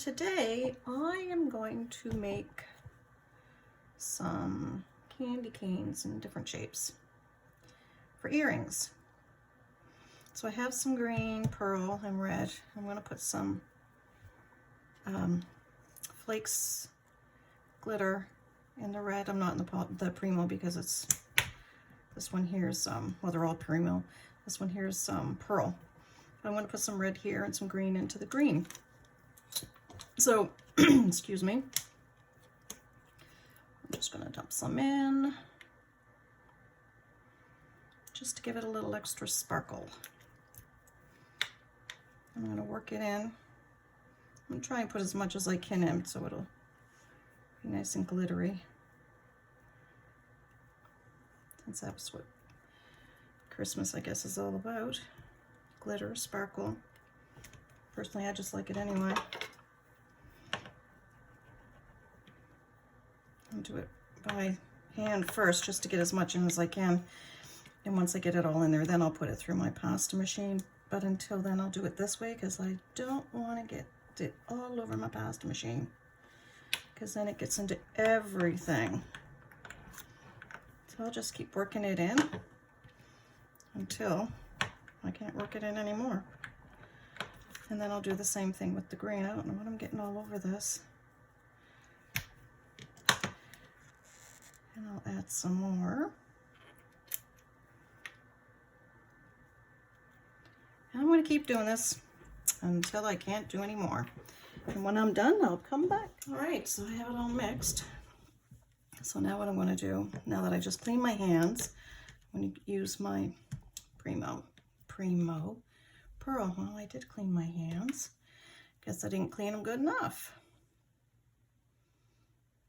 today I am going to make some candy canes in different shapes for earrings. So I have some green, pearl, and red. I'm going to put some flakes glitter in the red. I'm not in the Primo because it's this one here's well, they're all Primo. This one here's pearl. But I'm going to put some red here and some green into the green. So, excuse me. I'm just going to dump some in just to give it a little extra sparkle. I'm going to work it in. I'm going to try and put as much as I can in so it'll be nice and glittery. Since that's what Christmas, I guess, is all about. Glitter, sparkle. Personally, I just like it anyway. I'll do it by hand first just to get as much in as I can. And once I get it all in there, then I'll put it through my pasta machine. But until then, I'll do it this way because I don't want to get it all over my pasta machine, because then it gets into everything. So I'll just keep working it in until I can't work it in anymore. And then I'll do the same thing with the green. I don't know what I'm getting all over this. And I'll add some more. And I'm going to keep doing this until I can't do any more. And when I'm done, I'll come back. All right, so I have it all mixed. So now what I'm going to do, now that I just cleaned my hands, I'm going to use my Primo Pearl. Well, I did clean my hands. Guess I didn't clean them good enough.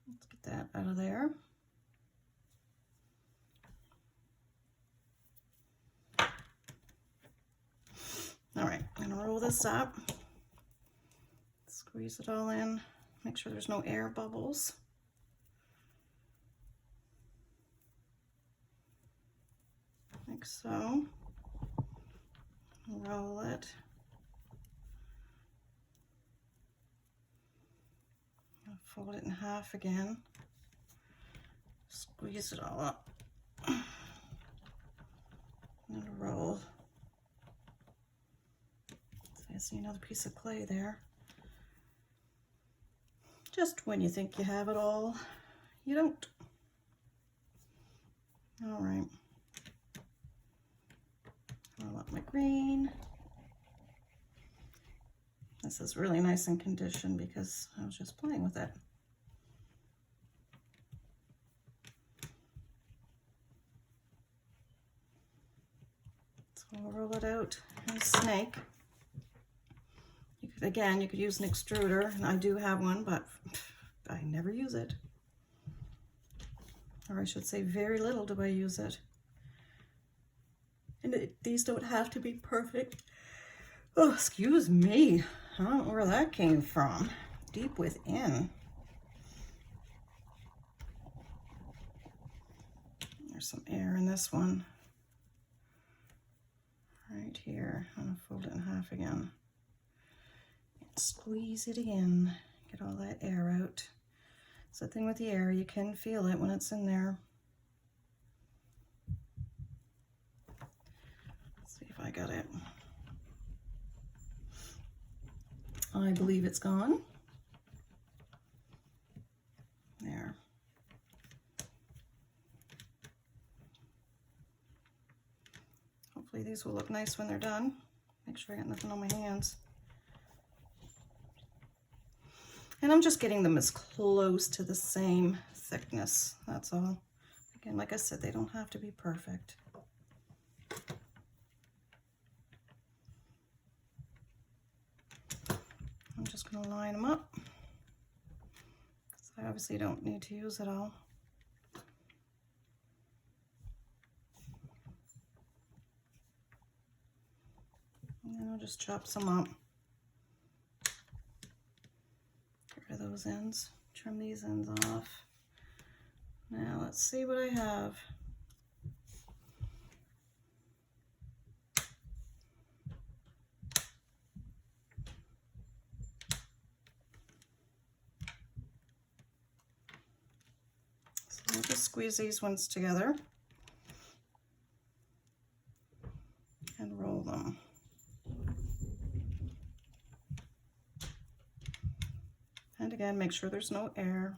Let's get that out of there. All right, I'm gonna roll this up, squeeze it all in, make sure there's no air bubbles. Like so. Roll it. I'll fold it in half again. Squeeze it all up. And roll. I see another piece of clay there. Just when you think you have it all, you don't. All right. Roll up my green. This is really nice and conditioned because I was just playing with it. So we'll roll it out in a snake. Again, you could use an extruder, and I do have one, but I never use it. Or I should say very little do I use it. And these don't have to be perfect. Oh, excuse me. I don't know where that came from. Deep within. There's some air in this one. Right here. I'm going to fold it in half again. Squeeze it in, get all that air out. So the thing with the air, you can feel it when it's in there. Let's see if I got it. I believe it's gone. There. Hopefully these will look nice when they're done. Make sure I got nothing on my hands. And I'm just getting them as close to the same thickness, that's all. Again, like I said, they don't have to be perfect. I'm just going to line them up. I obviously don't need to use it all. And then I'll just chop some up. Get rid of those ends, trim these ends off. Now let's see what I have. just squeeze these ones together and roll them. And again, make sure there's no air.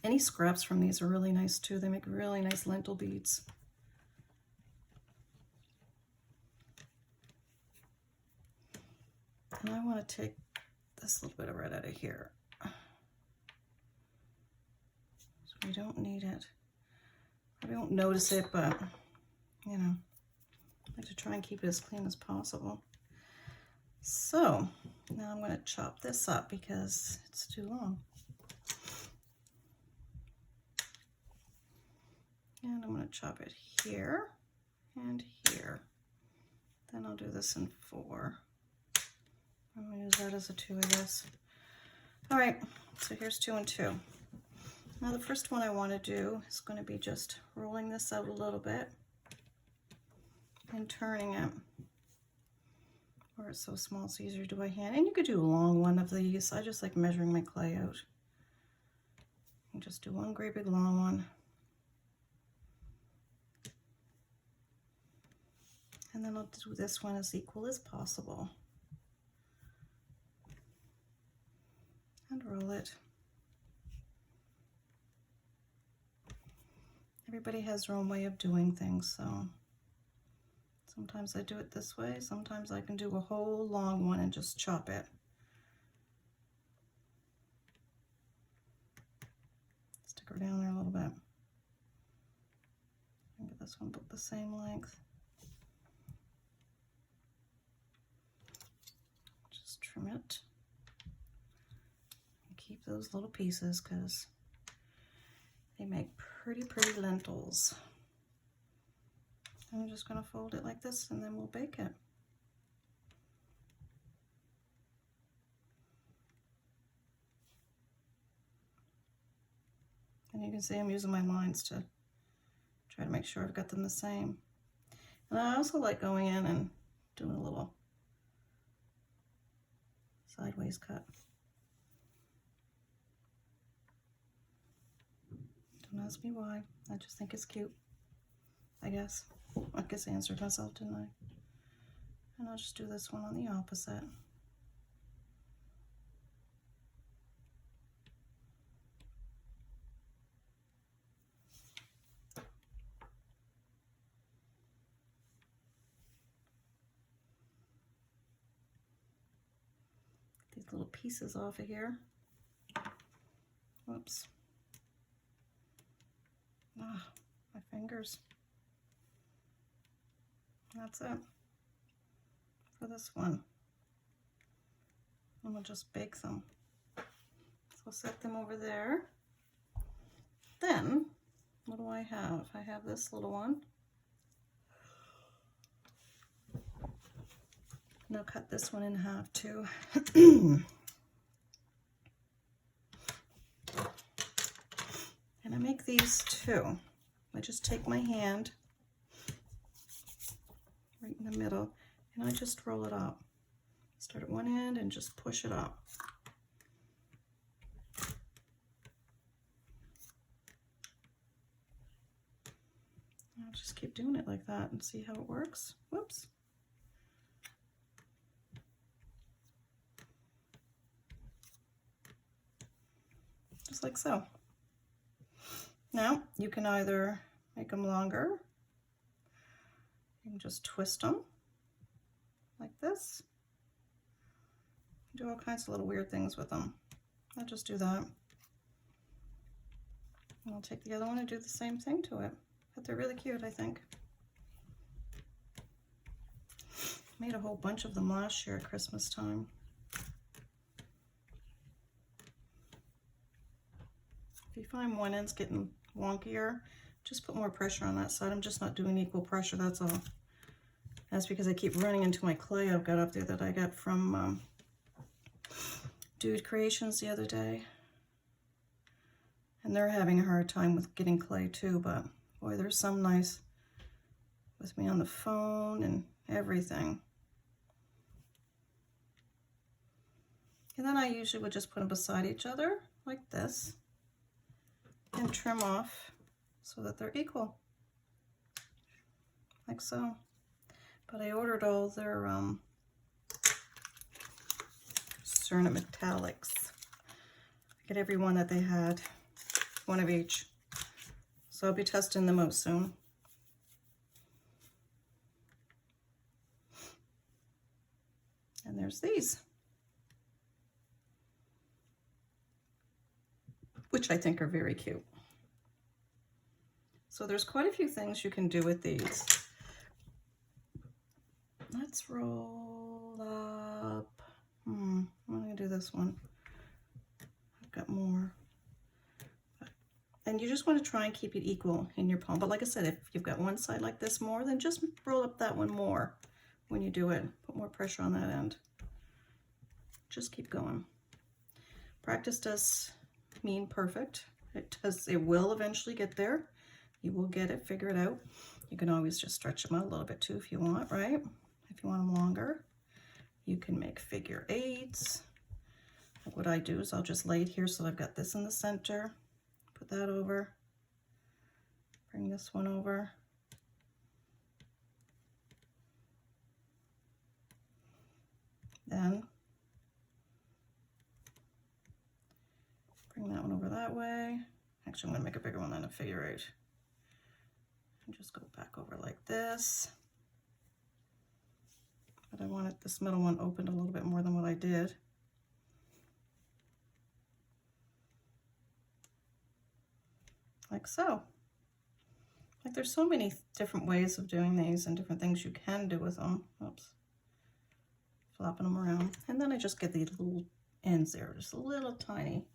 Any scraps from these are really nice too. They make really nice lentil beads. And I want to take this little bit of red out of here. So we don't need it. I don't notice it, but you know, I like to try and keep it as clean as possible. So now I'm going to chop this up because it's too long. And I'm going to chop it here and here. Then I'll do this in 4. I'm going to use that as a 2, I guess. All right, so here's 2 and 2. Now the first one I want to do is going to be just rolling this out a little bit and turning it. Or it's so small, it's easier to do by hand. And you could do a long one of these. I just like measuring my clay out. And just do one great big long one. And then I'll do this one as equal as possible. And roll it. Everybody has their own way of doing things, so sometimes I do it this way, sometimes I can do a whole long one and just chop it. Stick her down there a little bit. And get this one about the same length. Just trim it. And keep those little pieces because they make pretty lentils. I'm just going to fold it like this and then we'll bake it. And you can see I'm using my lines to try to make sure I've got them the same. And I also like going in and doing a little sideways cut. Don't ask me why. I just think it's cute. I guess I answered myself, didn't I? And I'll just do this one on the opposite. These little pieces off of here. Whoops. Ah, my fingers. That's it for this one. And we'll just bake them. So I'll set them over there. Then, what do I have? I have this little one. And I'll cut this one in half too. And I make these too. I just take my hand right in the middle and I just roll it up. Start at one end and just push it up. I'll just keep doing it like that and see how it works. Whoops. Just like so. Now, you can either make them longer, you can just twist them like this. Do all kinds of little weird things with them. I'll just do that. And I'll take the other one and do the same thing to it. But they're really cute, I think. Made a whole bunch of them last year at Christmas time. If you find one end's getting wonkier, just put more pressure on that side. I'm just not doing equal pressure, that's all. That's because I keep running into my clay I've got up there that I got from Dude Creations the other day. And they're having a hard time with getting clay too, but boy, there's some nice with me on the phone and everything. And then I usually would just put them beside each other like this. and trim off so that they're equal, like so. But I ordered all their ceramic metallics. I get every one that they had, one of each. So I'll be testing them out soon. And there's these, which I think are very cute. So there's quite a few things you can do with these. Let's roll up. I'm gonna do this one. I've got more. And you just want to try and keep it equal in your palm. But like I said, if you've got one side like this more, then just roll up that one more when you do it. Put more pressure on that end. Just keep going. Practice does mean perfect. It will eventually get there. You will get it, figure it out. You can always just stretch them out a little bit too if you want, right? If you want them longer. You can make figure eights. Like what I do is I'll just lay it here so I've got this in the center. Put that over. Bring this one over. Then bring that one over that way. Actually, I'm going to make a bigger one than a figure eight. And just go back over like this. But I wanted this middle one opened a little bit more than what I did. Like so. Like there's so many different ways of doing these and different things you can do with them. Oops. Flopping them around. And then I just get these little ends there, just a little tiny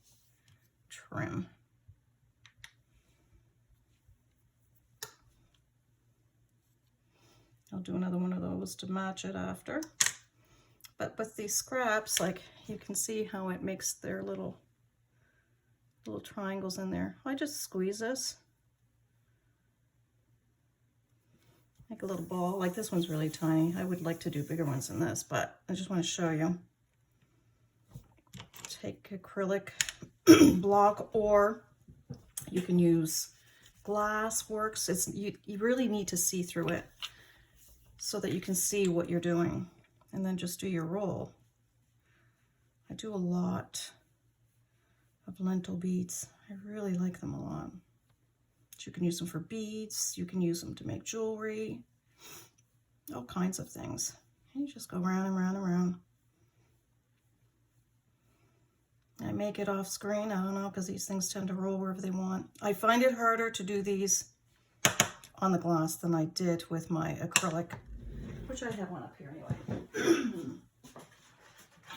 trim. I'll do another one of those to match it after. But with these scraps, like you can see how it makes their little triangles in there. I just squeeze this. Make a little ball. Like this one's really tiny. I would like to do bigger ones than this, but I just want to show you. Take acrylic block, or you can use glass works. You really need to see through it so that you can see what you're doing, and then just do your roll. I do a lot of lentil beads. I really like them a lot. You can use them for beads, you can use them to make jewelry, all kinds of things. And you just go round and round and round. I make it off screen, I don't know, because these things tend to roll wherever they want. I find it harder to do these on the glass than I did with my acrylic, which I have one up here anyway.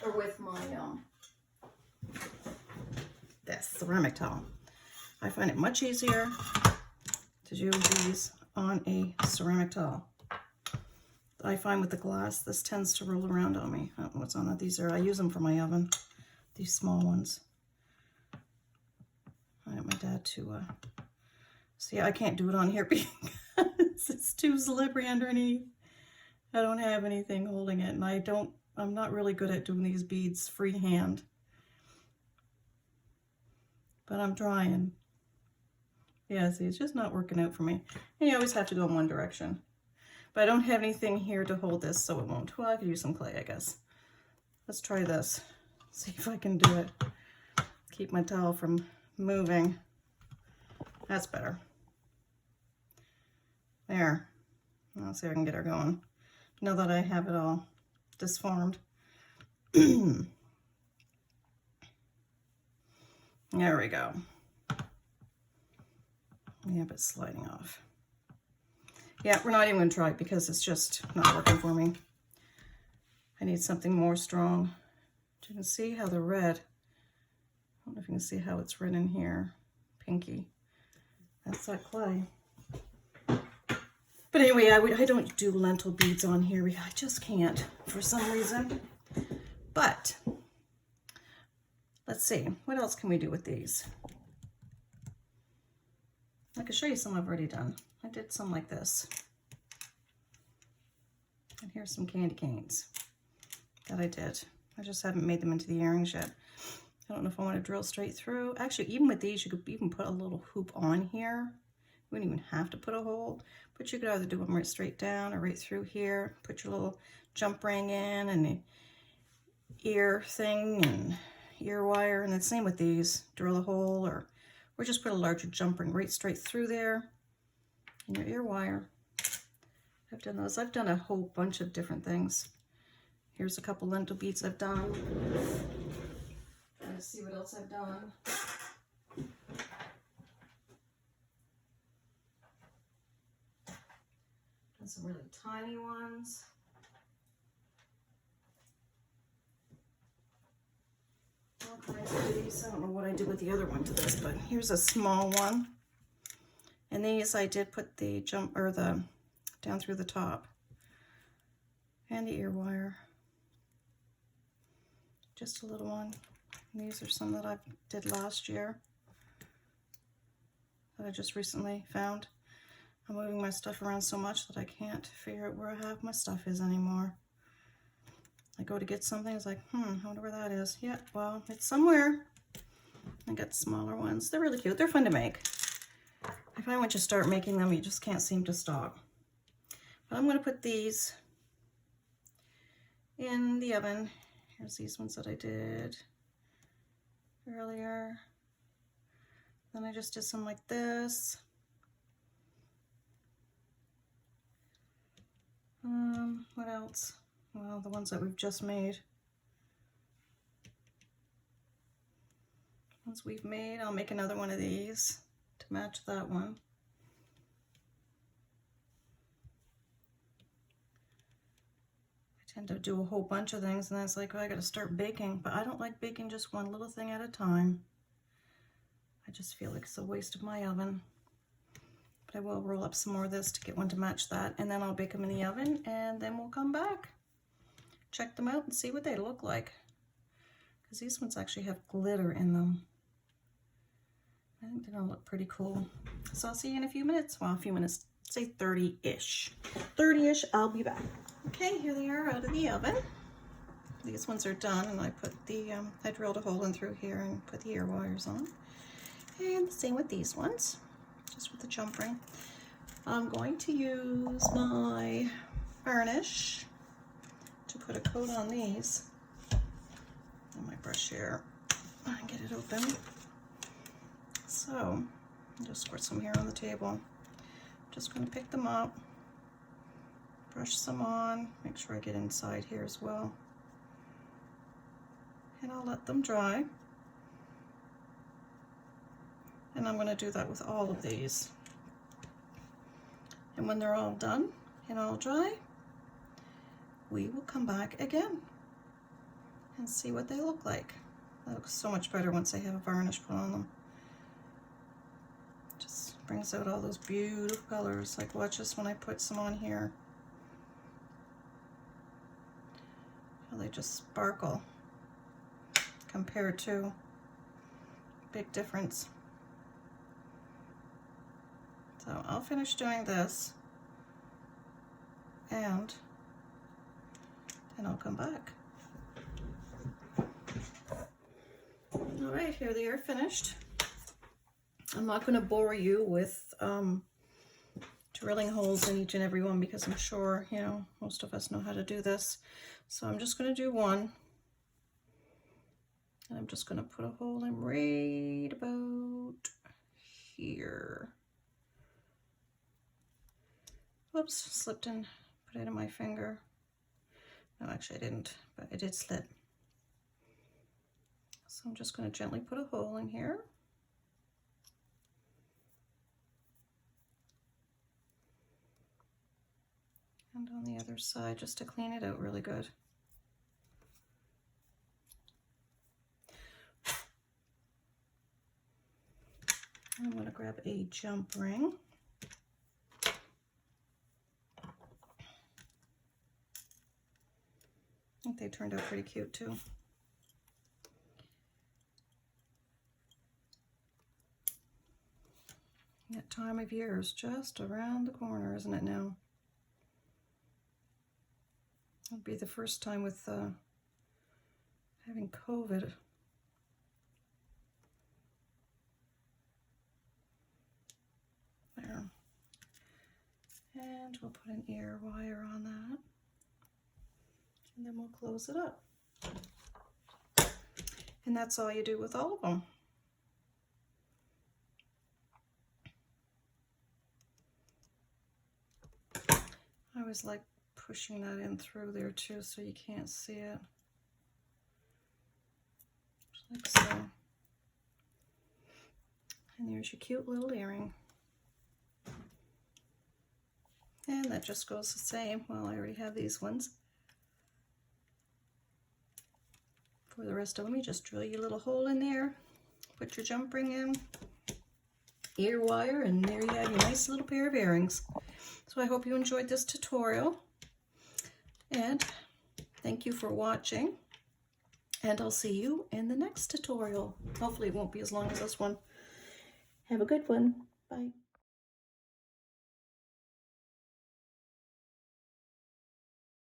Or with my this ceramic towel. I find it much easier to do these on a ceramic towel. I find with the glass, this tends to roll around on me. I don't know what's on that. These are, I use them for my oven, these small ones. I want my dad to, see, I can't do it on here because it's too slippery underneath. I don't have anything holding it, and I'm not really good at doing these beads freehand. But I'm trying. Yeah, see, it's just not working out for me. And you always have to go in one direction. But I don't have anything here to hold this, so it won't. Well, I could use some clay, I guess. Let's try this. See if I can do it. Keep my towel from moving. That's better. There. I'll see if I can get her going. Now that I have it all disformed. There we go. Yep, it's sliding off. Yeah, we're not even going to try it because it's just not working for me. I need something more strong. You can see how the red, I don't know if you can see how it's red in here, pinky. That's that clay. But anyway, I don't do lentil beads on here. I just can't for some reason. But let's see, what else can we do with these? I can show you some I've already done. I did some like this. And here's some candy canes that I did. I just haven't made them into the earrings yet. I don't know if I want to drill straight through. Actually, even with these, you could even put a little hoop on here. You wouldn't even have to put a hole, but you could either do them right straight down or right through here. Put your little jump ring in and the ear thing and ear wire, and the same with these. Drill a hole or just put a larger jump ring right straight through there and your ear wire. I've done those. I've done a whole bunch of different things. Here's a couple lentil beads I've done. Let's see what else I've done. Done some really tiny ones. All kinds of these. I don't know what I did with the other one to this, but here's a small one. And these I did put the jump or the down through the top and the ear wire. Just a little one. And these are some that I did last year that I just recently found. I'm moving my stuff around so much that I can't figure out where half my stuff is anymore. I go to get something, it's like, I wonder where that is. Yeah, well, it's somewhere. I got smaller ones. They're really cute. They're fun to make. I find once you start making them, you just can't seem to stop. But I'm going to put these in the oven. Here's these ones that I did earlier. Then I just did some like this. What else? Well, the ones that we've just made. Once we've made, I'll make another one of these to match that one. I tend to do a whole bunch of things and then it's like, oh, I gotta start baking, but I don't like baking just one little thing at a time. I just feel like it's a waste of my oven. But I will roll up some more of this to get one to match that, and then I'll bake them in the oven, and then we'll come back, check them out and see what they look like. Because these ones actually have glitter in them. I think they're gonna look pretty cool. So I'll see you in a few minutes. Well, a few minutes, say 30-ish. 30-ish, I'll be back. Okay, here they are out of the oven. These ones are done, and I put the, I drilled a hole in through here and put the ear wires on. And the same with these ones, just with the jump ring. I'm going to use my varnish to put a coat on these. And my brush here, and get it open. So, I'll just squirt some here on the table. Just going to pick them up, brush some on, make sure I get inside here as well. And I'll let them dry. And I'm going to do that with all of these. And when they're all done and all dry, we will come back again and see what they look like. They look so much better once they have a varnish put on them. Just brings out all those beautiful colors. Like watch this when I put some on here. How they just sparkle compared to big difference. So I'll finish doing this and then I'll come back. All right, here they are finished. I'm not going to bore you with drilling holes in each and every one because I'm sure, you know, most of us know how to do this. So I'm just going to do one. And I'm just going to put a hole in right about here. Whoops, slipped in, put it in my finger. No, actually I didn't, but I did slip. So I'm just going to gently put a hole in here. And on the other side, just to clean it out really good. I'm going to grab a jump ring. I think they turned out pretty cute too. That time of year is just around the corner, isn't it now? It'll be the first time with having COVID. And we'll put an ear wire on that. And then we'll close it up. And that's all you do with all of them. I always like pushing that in through there too so you can't see it. Just like so. And there's your cute little earring. And that just goes the same. Well, I already have these ones. For the rest of them, you just drill your little hole in there, put your jump ring in, ear wire, and there you have your nice little pair of earrings. So I hope you enjoyed this tutorial, and thank you for watching, and I'll see you in the next tutorial. Hopefully it won't be as long as this one. Have a good one. Bye.